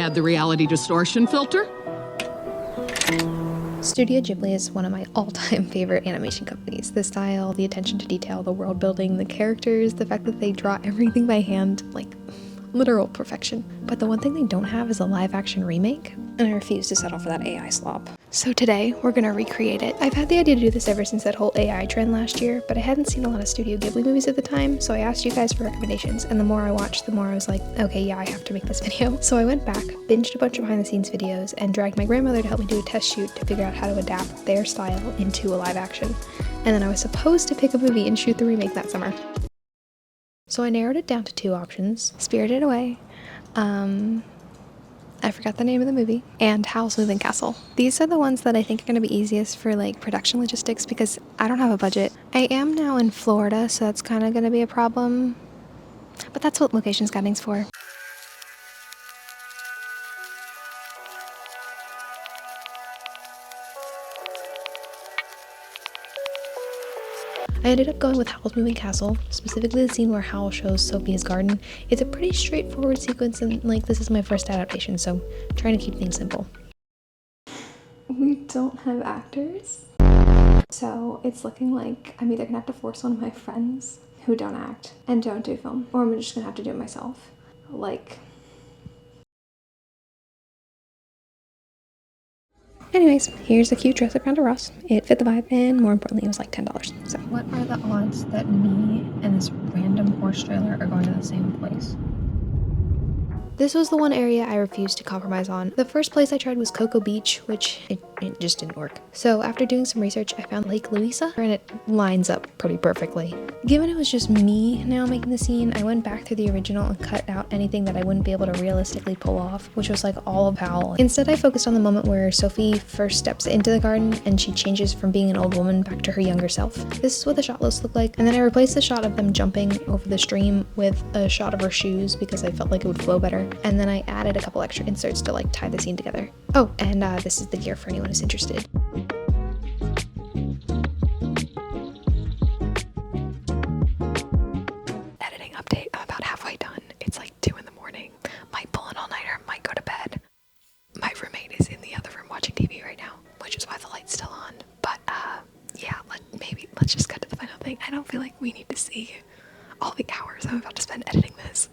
add the reality distortion filter. Studio Ghibli is one of my all-time favorite animation companies. The style, the attention to detail, the world building, the characters, the fact that they draw everything by hand, like literal perfection. But the one thing they don't have is a live-action remake, and I refuse to settle for that AI slop. So today, we're gonna recreate it. I've had the idea to do this ever since that whole AI trend last year, but I hadn't seen a lot of Studio Ghibli movies at the time, so I asked you guys for recommendations, and the more I watched, the more I was like, okay, yeah, I have to make this video. So I went back, binged a bunch of behind-the-scenes videos, and dragged my grandmother to help me do a test shoot to figure out how to adapt their style into a live action. And then I was supposed to pick a movie and shoot the remake that summer. So I narrowed it down to two options: Spirited Away, I forgot the name of the movie, and Howl's Moving Castle. These are the ones that I think are going to be easiest for like production logistics because I don't have a budget. I am now in Florida, so that's kind of going to be a problem, but that's what location scouting's for. I ended up going with Howl's Moving Castle, specifically the scene where Howl shows Sophia's garden. It's a pretty straightforward sequence, and like this is my first adaptation, so I'm trying to keep things simple. We don't have actors, so it's looking like I'm either gonna have to force one of my friends who don't act and don't do film, or I'm just gonna have to do it myself. Anyways, here's a cute dress I found at Ross. It fit the vibe, and more importantly, it was like $10. So what are the odds that me and this random horse trailer are going to the same place? This was the one area I refused to compromise on. The first place I tried was Cocoa Beach, which it just didn't work. So after doing some research, I found Lake Louisa, and it lines up pretty perfectly. Given it was just me now making the scene, I went back through the original and cut out anything that I wouldn't be able to realistically pull off, which was like all of Howl. Instead, I focused on the moment where Sophie first steps into the garden and she changes from being an old woman back to her younger self. This is what the shot lists look like, and then I replaced the shot of them jumping over the stream with a shot of her shoes because I felt like it would flow better. And then I added a couple extra inserts to like tie the scene together. Oh, and this is the gear for anyone who's interested. Editing update, I'm about halfway done. It's like 2 in the morning. Might pull an all-nighter, might go to bed. My roommate is in the other room watching TV right now, which is why the light's still on. But yeah, let's just cut to the final thing. I don't feel like we need to see all the hours I'm about to spend editing this.